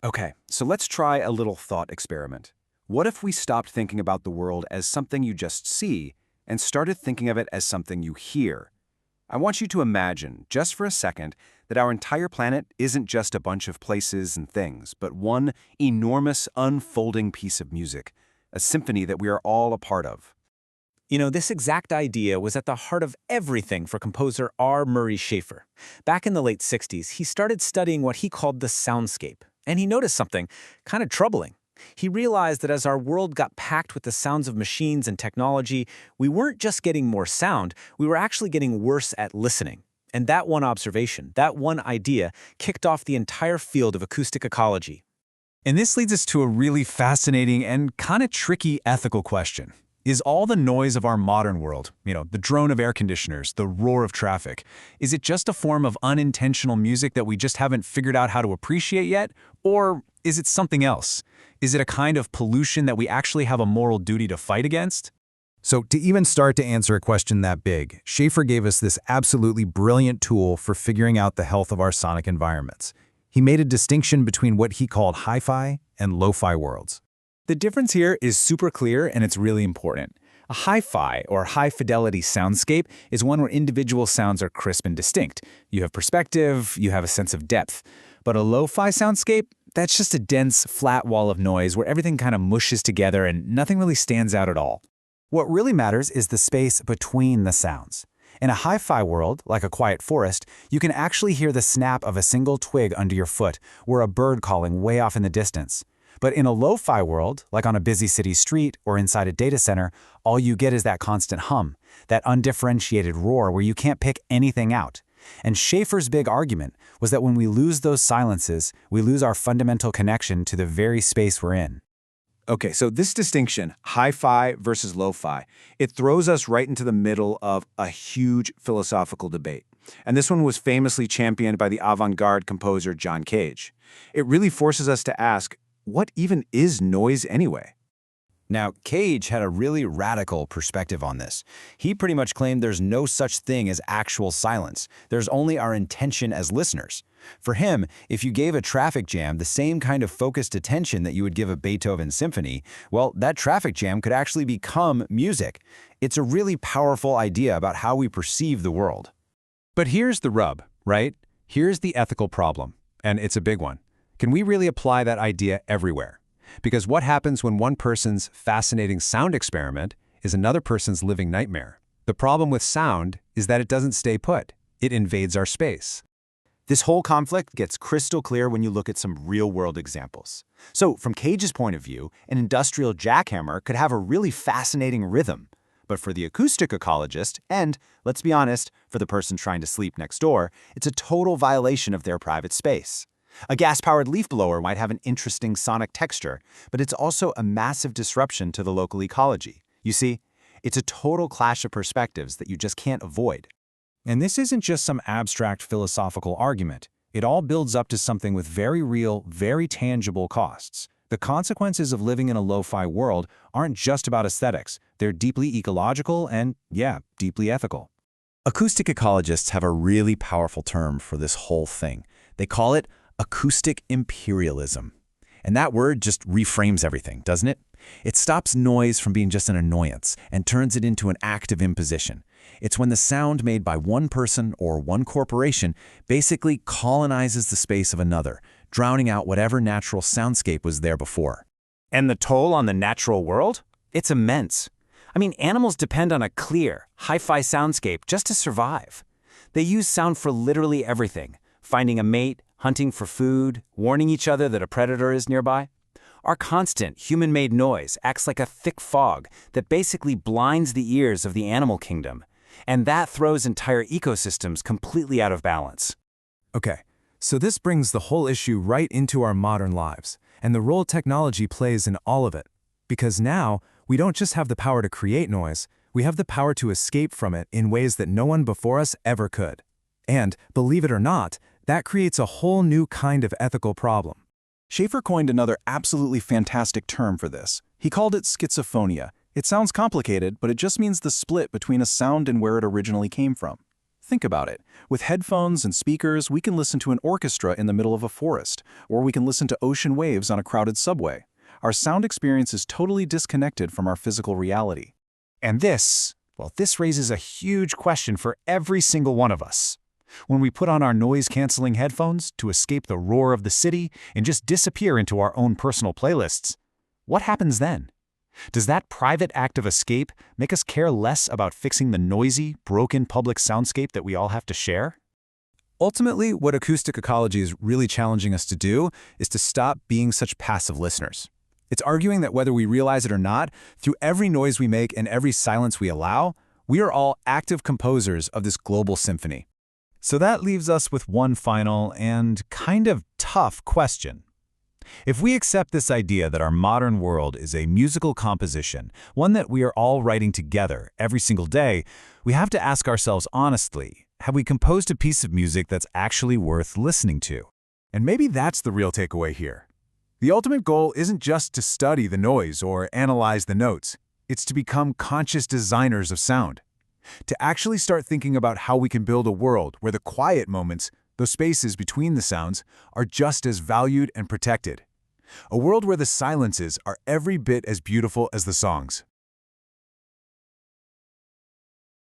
Okay, so let's try a little thought experiment. What if we stopped thinking about the world as something you just see and started thinking of it as something you hear? I want you to imagine, just for a second, that our entire planet isn't just a bunch of places and things, but one enormous, unfolding piece of music, a symphony that we are all a part of. This exact idea was at the heart of everything for composer R. Murray Schafer. Back in the late 60s, he started studying what he called the soundscape, and he noticed something kind of troubling. He realized that as our world got packed with the sounds of machines and technology, we weren't just getting more sound, we were actually getting worse at listening. And that one observation, that one idea, kicked off the entire field of acoustic ecology. And this leads us to a really fascinating and kind of tricky ethical question. Is all the noise of our modern world, the drone of air conditioners, the roar of traffic, is it just a form of unintentional music that we just haven't figured out how to appreciate yet? Or is it something else? Is it a kind of pollution that we actually have a moral duty to fight against? So to even start to answer a question that big, Schaefer gave us this absolutely brilliant tool for figuring out the health of our sonic environments. He made a distinction between what he called hi-fi and lo-fi worlds. The difference here is super clear and it's really important. A hi-fi or high-fidelity soundscape is one where individual sounds are crisp and distinct. You have perspective, you have a sense of depth. But a lo-fi soundscape, that's just a dense, flat wall of noise where everything kind of mushes together and nothing really stands out at all. What really matters is the space between the sounds. In a hi-fi world, like a quiet forest, you can actually hear the snap of a single twig under your foot or a bird calling way off in the distance. But in a lo-fi world, like on a busy city street or inside a data center, all you get is that constant hum, that undifferentiated roar where you can't pick anything out. And Schaefer's big argument was that when we lose those silences, we lose our fundamental connection to the very space we're in. Okay, so this distinction, hi-fi versus lo-fi, it throws us right into the middle of a huge philosophical debate. And this one was famously championed by the avant-garde composer John Cage. It really forces us to ask, what even is noise anyway? Now, Cage had a really radical perspective on this. He pretty much claimed there's no such thing as actual silence. There's only our intention as listeners. For him, if you gave a traffic jam the same kind of focused attention that you would give a Beethoven symphony, well, that traffic jam could actually become music. It's a really powerful idea about how we perceive the world. But here's the rub, right? Here's the ethical problem, and it's a big one. Can we really apply that idea everywhere? Because what happens when one person's fascinating sound experiment is another person's living nightmare? The problem with sound is that it doesn't stay put. It invades our space. This whole conflict gets crystal clear when you look at some real-world examples. So, from Cage's point of view, an industrial jackhammer could have a really fascinating rhythm. But for the acoustic ecologist, and, let's be honest, for the person trying to sleep next door, it's a total violation of their private space. A gas-powered leaf blower might have an interesting sonic texture, but it's also a massive disruption to the local ecology. You see, it's a total clash of perspectives that you just can't avoid. And this isn't just some abstract philosophical argument. It all builds up to something with very real, very tangible costs. The consequences of living in a lo-fi world aren't just about aesthetics. They're deeply ecological and, yeah, deeply ethical. Acoustic ecologists have a really powerful term for this whole thing. They call it acoustic imperialism. And that word just reframes everything, doesn't it? It stops noise from being just an annoyance and turns it into an act of imposition. It's when the sound made by one person or one corporation basically colonizes the space of another, drowning out whatever natural soundscape was there before. And the toll on the natural world? It's immense. I mean, animals depend on a clear, hi-fi soundscape just to survive. They use sound for literally everything, finding a mate, hunting for food, warning each other that a predator is nearby. Our constant, human-made noise acts like a thick fog that basically blinds the ears of the animal kingdom, and that throws entire ecosystems completely out of balance. Okay, so this brings the whole issue right into our modern lives, and the role technology plays in all of it. Because now, we don't just have the power to create noise, we have the power to escape from it in ways that no one before us ever could. And, believe it or not, that creates a whole new kind of ethical problem. Schaefer coined another absolutely fantastic term for this. He called it schizophonia. It sounds complicated, but it just means the split between a sound and where it originally came from. Think about it. With headphones and speakers, we can listen to an orchestra in the middle of a forest, or we can listen to ocean waves on a crowded subway. Our sound experience is totally disconnected from our physical reality. And this raises a huge question for every single one of us. When we put on our noise-canceling headphones to escape the roar of the city and just disappear into our own personal playlists, what happens then? Does that private act of escape make us care less about fixing the noisy, broken public soundscape that we all have to share? Ultimately, what acoustic ecology is really challenging us to do is to stop being such passive listeners. It's arguing that whether we realize it or not, through every noise we make and every silence we allow, we are all active composers of this global symphony. So that leaves us with one final and kind of tough question. If we accept this idea that our modern world is a musical composition, one that we are all writing together every single day, we have to ask ourselves honestly, have we composed a piece of music that's actually worth listening to? And maybe that's the real takeaway here. The ultimate goal isn't just to study the noise or analyze the notes. It's to become conscious designers of sound. To actually start thinking about how we can build a world where the quiet moments, those spaces between the sounds, are just as valued and protected. A world where the silences are every bit as beautiful as the songs.